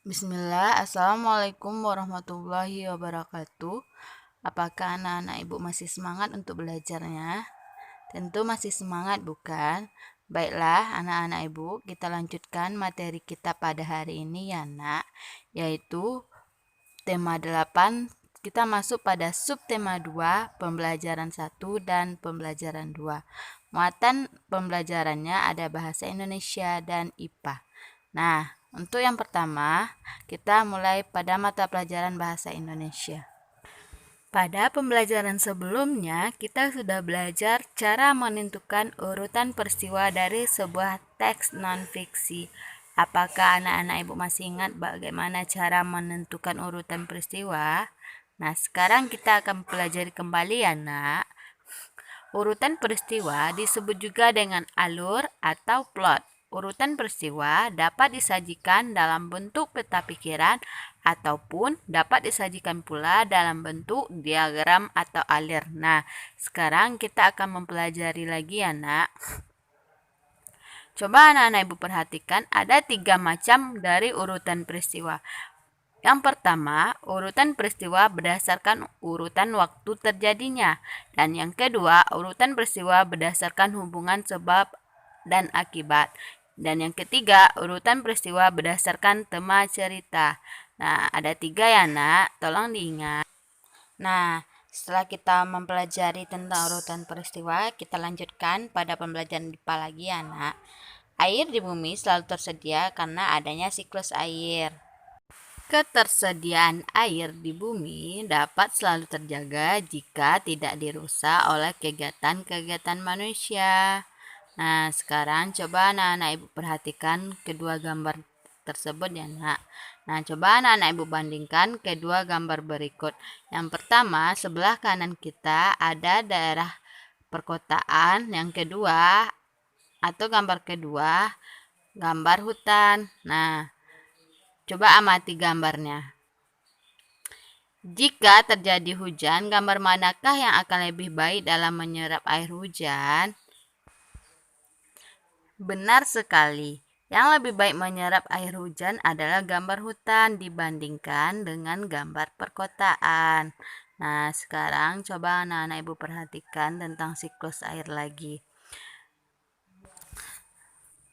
Bismillah, Assalamualaikum warahmatullahi wabarakatuh. Apakah anak-anak ibu masih semangat untuk belajarnya? Tentu masih semangat, bukan? Baiklah, anak-anak ibu, kita lanjutkan materi kita pada hari ini ya, nak, yaitu tema 8. Kita masuk pada subtema 2, pembelajaran 1 dan pembelajaran 2. Muatan pembelajarannya ada bahasa Indonesia dan IPA. Nah, untuk yang pertama, kita mulai pada mata pelajaran bahasa Indonesia. Pada pembelajaran sebelumnya, kita sudah belajar cara menentukan urutan peristiwa dari sebuah teks non-fiksi. Apakah anak-anak ibu masih ingat bagaimana cara menentukan urutan peristiwa? Nah, sekarang kita akan pelajari kembali ya, nak. Urutan peristiwa disebut juga dengan alur atau plot. Urutan peristiwa dapat disajikan dalam bentuk peta pikiran ataupun dapat disajikan pula dalam bentuk diagram atau alir. Nah, sekarang kita akan mempelajari lagi ya, nak. Coba anak-anak ibu perhatikan, ada 3 macam dari urutan peristiwa. Yang pertama, urutan peristiwa berdasarkan urutan waktu terjadinya. Dan yang kedua, urutan peristiwa berdasarkan hubungan sebab dan akibat. Dan yang ketiga, urutan peristiwa berdasarkan tema cerita. Nah, ada 3 ya, nak. Tolong diingat. Nah, setelah kita mempelajari tentang urutan peristiwa, kita lanjutkan pada pembelajaran IPA lagi ya, nak. Air di bumi selalu tersedia karena adanya siklus air. Ketersediaan air di bumi dapat selalu terjaga jika tidak dirusak oleh kegiatan-kegiatan manusia. Nah, sekarang coba anak-anak ibu perhatikan kedua gambar tersebut ya, nak. Nah, coba anak-anak ibu bandingkan kedua gambar berikut. Yang pertama, sebelah kanan kita ada daerah perkotaan. Yang kedua, atau gambar kedua, gambar hutan. Nah, coba amati gambarnya. Jika terjadi hujan, gambar manakah yang akan lebih baik dalam menyerap air hujan? Benar sekali. Yang lebih baik menyerap air hujan adalah gambar hutan dibandingkan dengan gambar perkotaan. Nah, sekarang coba anak-anak ibu perhatikan tentang siklus air lagi.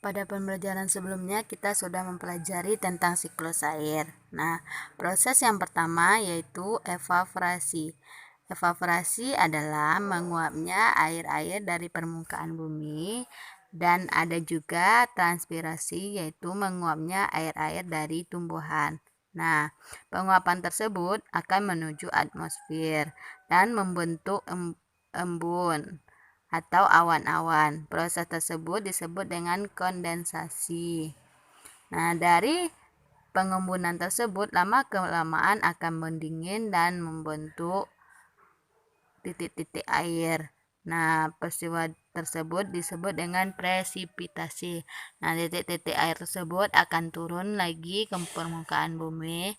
Pada pembelajaran sebelumnya kita sudah mempelajari tentang siklus air. Nah, proses yang pertama yaitu evaporasi. Evaporasi adalah menguapnya air-air dari permukaan bumi, dan ada juga transpirasi yaitu menguapnya air-air dari tumbuhan. Nah, penguapan tersebut akan menuju atmosfer dan membentuk embun atau awan-awan. Proses tersebut disebut dengan kondensasi. Nah, dari pengembunan tersebut lama-kelamaan akan mendingin dan membentuk titik-titik air. Nah, peristiwa tersebut disebut dengan presipitasi. Nah, titik-titik air tersebut akan turun lagi ke permukaan bumi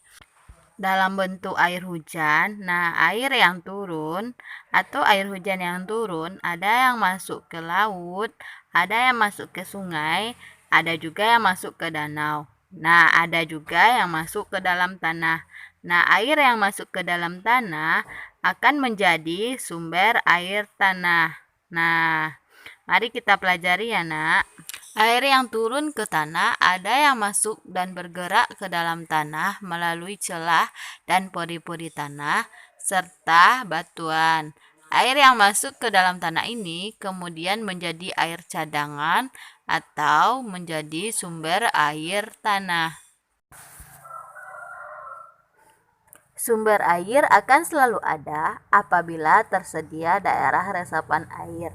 dalam bentuk air hujan. Nah, air yang turun atau air hujan yang turun ada yang masuk ke laut, ada yang masuk ke sungai, ada juga yang masuk ke danau. Nah, ada juga yang masuk ke dalam tanah. Nah, air yang masuk ke dalam tanah akan menjadi sumber air tanah. Nah, mari kita pelajari ya, nak. Air yang turun ke tanah ada yang masuk dan bergerak ke dalam tanah melalui celah dan pori-pori tanah serta batuan. Air yang masuk ke dalam tanah ini kemudian menjadi air cadangan atau menjadi sumber air tanah. Sumber air akan selalu ada apabila tersedia daerah resapan air.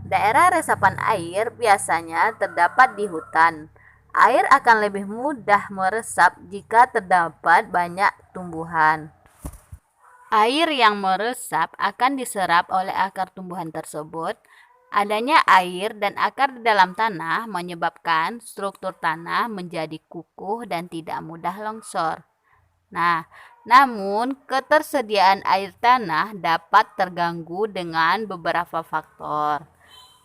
Daerah resapan air biasanya terdapat di hutan. Air akan lebih mudah meresap jika terdapat banyak tumbuhan. Air yang meresap akan diserap oleh akar tumbuhan tersebut. Adanya air dan akar di dalam tanah menyebabkan struktur tanah menjadi kukuh dan tidak mudah longsor. Nah, namun ketersediaan air tanah dapat terganggu dengan beberapa faktor.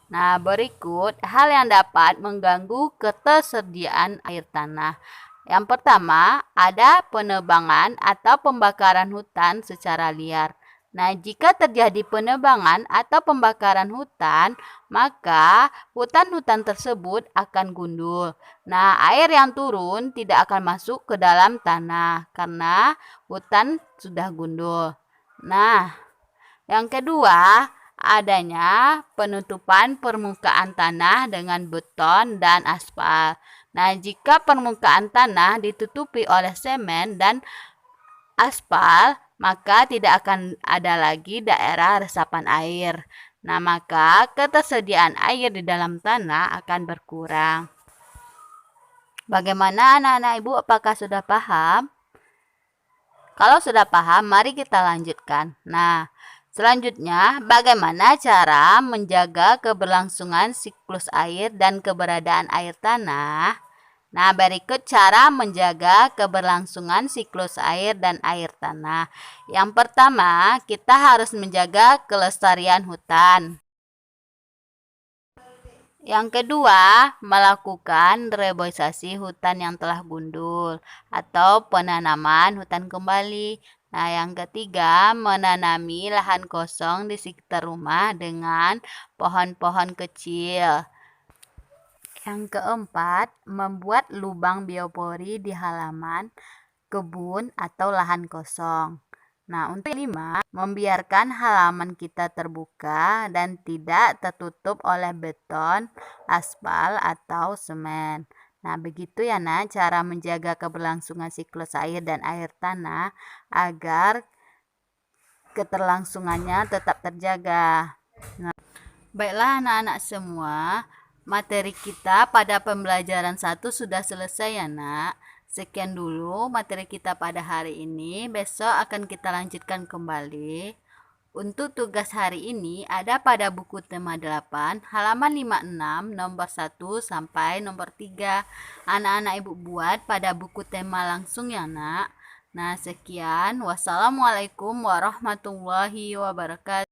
Nah, berikut hal yang dapat mengganggu ketersediaan air tanah. Yang pertama, ada penebangan atau pembakaran hutan secara liar. Nah, jika terjadi penebangan atau pembakaran hutan, maka hutan-hutan tersebut akan gundul. Nah, air yang turun tidak akan masuk ke dalam tanah karena hutan sudah gundul. Nah, yang kedua, adanya penutupan permukaan tanah dengan beton dan aspal. Nah, jika permukaan tanah ditutupi oleh semen dan aspal, maka tidak akan ada lagi daerah resapan air. Nah, maka ketersediaan air di dalam tanah akan berkurang. Bagaimana anak-anak ibu? Apakah sudah paham? Kalau sudah paham, mari kita lanjutkan. Nah, selanjutnya, bagaimana cara menjaga keberlangsungan siklus air dan keberadaan air tanah? Nah, berikut cara menjaga keberlangsungan siklus air dan air tanah. Yang pertama, kita harus menjaga kelestarian hutan. Yang kedua, melakukan reboisasi hutan yang telah gundul atau penanaman hutan kembali. Nah, yang ketiga, menanami lahan kosong di sekitar rumah dengan pohon-pohon kecil. Yang keempat, membuat lubang biopori di halaman, kebun, atau lahan kosong. Nah, untuk kelima, membiarkan halaman kita terbuka dan tidak tertutup oleh beton, aspal, atau semen. Nah, begitu ya nak, cara menjaga keberlangsungan siklus air dan air tanah agar keterlangsungannya tetap terjaga. Nah, baiklah anak-anak semua, materi kita pada pembelajaran 1 sudah selesai ya nak. Sekian dulu materi kita pada hari ini. Besok akan kita lanjutkan kembali. Untuk tugas hari ini ada pada buku tema 8, halaman 56, nomor 1 sampai nomor 3. Anak-anak ibu buat pada buku tema langsung ya nak. Nah, sekian. Wassalamualaikum warahmatullahi wabarakatuh.